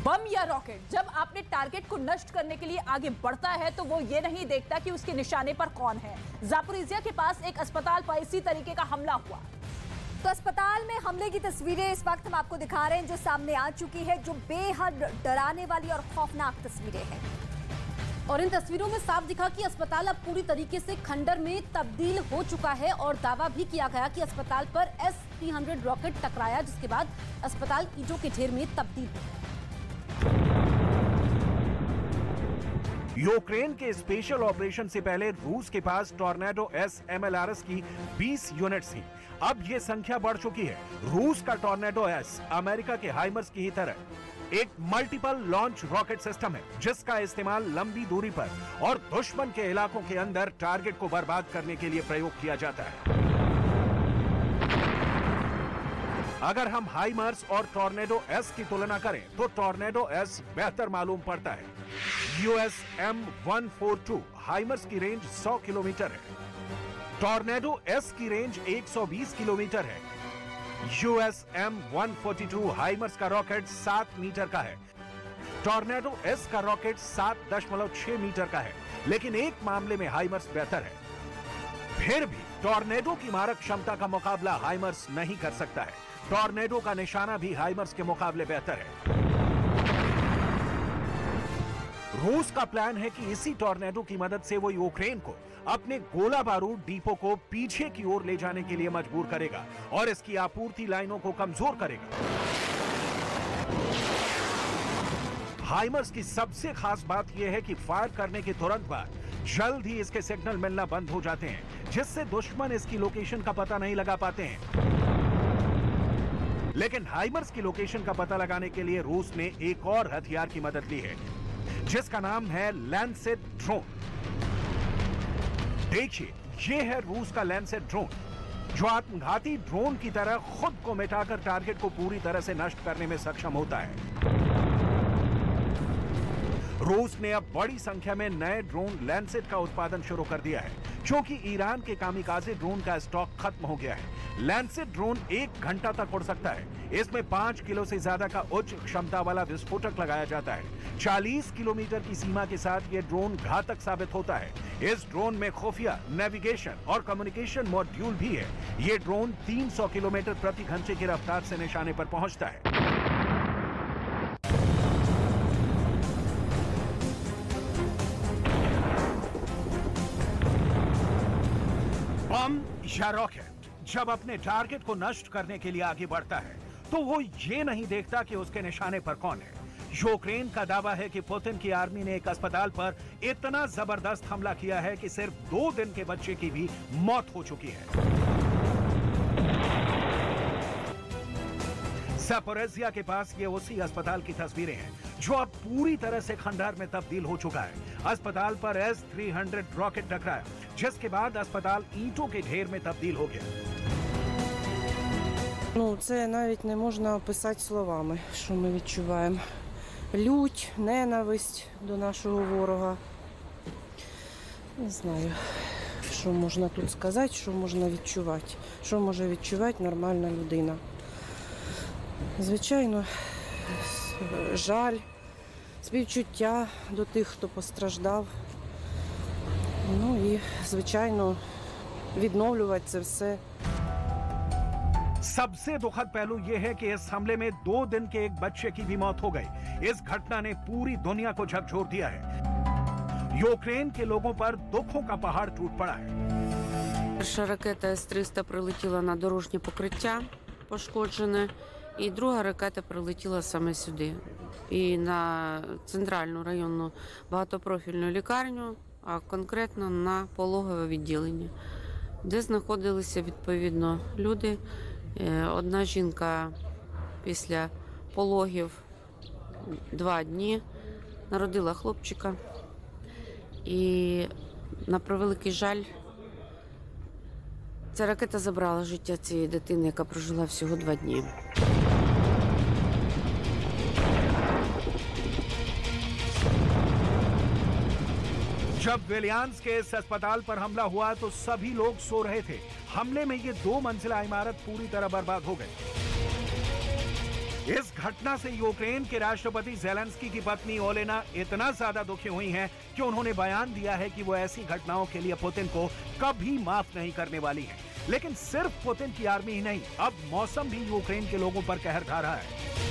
बम या रॉकेट जब अपने टारगेट को नष्ट करने के लिए आगे बढ़ता है तो वो ये नहीं देखता कि उसके निशाने पर कौन है। जापोरिजिया के पास एक अस्पताल पर इसी तरीके का हमला हुआ। तो अस्पताल में हमले की तस्वीरें इस वक्त हम आपको दिखा रहे हैं जो सामने आ चुकी है, जो बेहद डराने वाली और खौफनाक तस्वीरें हैं। और इन तस्वीरों में साफ दिखा कि अस्पताल अब पूरी तरीके से खंडर में तब्दील हो चुका है और दावा भी किया गया कि अस्पताल पर S-300 रॉकेट टकराया, जिसके बाद अस्पताल ईंटों के ढेर में तब्दील हो गया। यूक्रेन के स्पेशल ऑपरेशन से पहले रूस के पास टॉर्नेडो एस MLRS की 20 यूनिट्स थी। अब ये संख्या बढ़ चुकी है। रूस का टॉर्नेडो एस अमेरिका के हाइमर्स की ही तरह एक मल्टीपल लॉन्च रॉकेट सिस्टम है, जिसका इस्तेमाल लंबी दूरी पर और दुश्मन के इलाकों के अंदर टारगेट को बर्बाद करने के लिए प्रयोग किया जाता है। अगर हम हाइमर्स और टॉर्नेडो एस की तुलना करें तो टॉर्नेडो एस बेहतर मालूम पड़ता है। US M142 हाइमर्स की रेंज 100 किलोमीटर है। टॉर्नेडो एस की रेंज 120 किलोमीटर है। US M142 हाइमर्स का रॉकेट 7 मीटर का है। टॉर्नेडो एस का रॉकेट 7.6 मीटर का है, लेकिन एक मामले में हाइमर्स बेहतर है। फिर भी टॉर्नेडो की मारक क्षमता का मुकाबला हाइमर्स नहीं कर सकता है। टॉर्नेडो का निशाना भी हाइमर्स के मुकाबले बेहतर है। रूस का प्लान है कि इसी टॉर्नेडो की मदद से वो यूक्रेन को अपने गोला बारूद डिपो को पीछे की ओर ले जाने के लिए मजबूर करेगा और इसकी आपूर्ति लाइनों को कमजोर करेगा। हाइमर्स की सबसे खास बात यह है कि फायर करने के तुरंत बाद जल्द ही इसके सिग्नल मिलना बंद हो जाते हैं, जिससे दुश्मन इसकी लोकेशन का पता नहीं लगा पाते हैं। लेकिन हाइमर्स की लोकेशन का पता लगाने के लिए रूस ने एक और हथियार की मदद ली है, जिसका नाम है लैंसेट ड्रोन। देखिए, ये है रूस का लैंसेट ड्रोन, जो आत्मघाती ड्रोन की तरह खुद को मिटाकर टारगेट को पूरी तरह से नष्ट करने में सक्षम होता है। रूस ने अब बड़ी संख्या में नए ड्रोन लैंसेट का उत्पादन शुरू कर दिया है, क्योंकि ईरान के कामिकाजे ड्रोन का स्टॉक खत्म हो गया है। लैंसेट ड्रोन 1 घंटा तक उड़ सकता है। इसमें 5 किलो से ज्यादा का उच्च क्षमता वाला विस्फोटक लगाया जाता है। 40 किलोमीटर की सीमा के साथ ये ड्रोन घातक साबित होता है। इस ड्रोन में खुफिया, नेविगेशन और कम्युनिकेशन मॉड्यूल भी है। ये ड्रोन 300 किलोमीटर प्रति घंटे की रफ्तार से निशाने पर पहुंचता है। बम या रॉकेट जब अपने टारगेट को नष्ट करने के लिए आगे बढ़ता है तो वो ये नहीं देखता कि उसके निशाने पर कौन है। यूक्रेन का दावा है कि पुतिन की आर्मी ने एक अस्पताल पर इतना जबरदस्त हमला किया है कि सिर्फ 2 दिन के बच्चे की भी मौत हो चुकी है। जापोरिजिया के पास ये उसी अस्पताल की तस्वीरें हैं, जो अब पूरी तरह से खंडहर में तब्दील हो चुका है। अस्पताल पर S-300 रॉकेट टकराया, जिसके बाद अस्पताल ईंटों के ढेर में तब्दील हो गया। Це навіть не можна описати словами, що ми відчуваємо. Лють, ненависть до нашого ворога. Не знаю, що можна тут сказати, що можна відчувати. Що може відчувати нормальна людина. Звичайно, жаль, співчуття до тих, хто постраждав. Ну і, звичайно, відновлювати це все. सबसे दुखद पहलू यह है कि इस हमले में 2 दिन के एक बच्चे की भी मौत हो गई। इस घटना ने पूरी दुनिया को झकझोर दिया है। यूक्रेन के लोगों पर दुखों का पहाड़ टूट पड़ा है। Перша ракета С-300 прилетіла на дорожнє покриття пошкоджене, і друга ракета прилетіла саме сюди. І на центральну районну багатопрофільну лікарню, а конкретно на пологове відділення, де знаходилися відповідно люди. Одна жінка після пологів 2 дні народила хлопчика. І на превеликий жаль, ця ракета забрала життя цієї дитини, яка прожила всього 2 дні. जब विलियंस के इस अस्पताल पर हमला हुआ तो सभी लोग सो रहे थे। हमले में ये 2 मंजिला इमारत पूरी तरह बर्बाद हो गई। इस घटना से यूक्रेन के राष्ट्रपति ज़ेलेंस्की की पत्नी ओलेना इतना ज्यादा दुखी हुई हैं कि उन्होंने बयान दिया है कि वो ऐसी घटनाओं के लिए पुतिन को कभी माफ नहीं करने वाली हैं। लेकिन सिर्फ पुतिन की आर्मी ही नहीं, अब मौसम भी यूक्रेन के लोगों पर कहर ढा रहा है।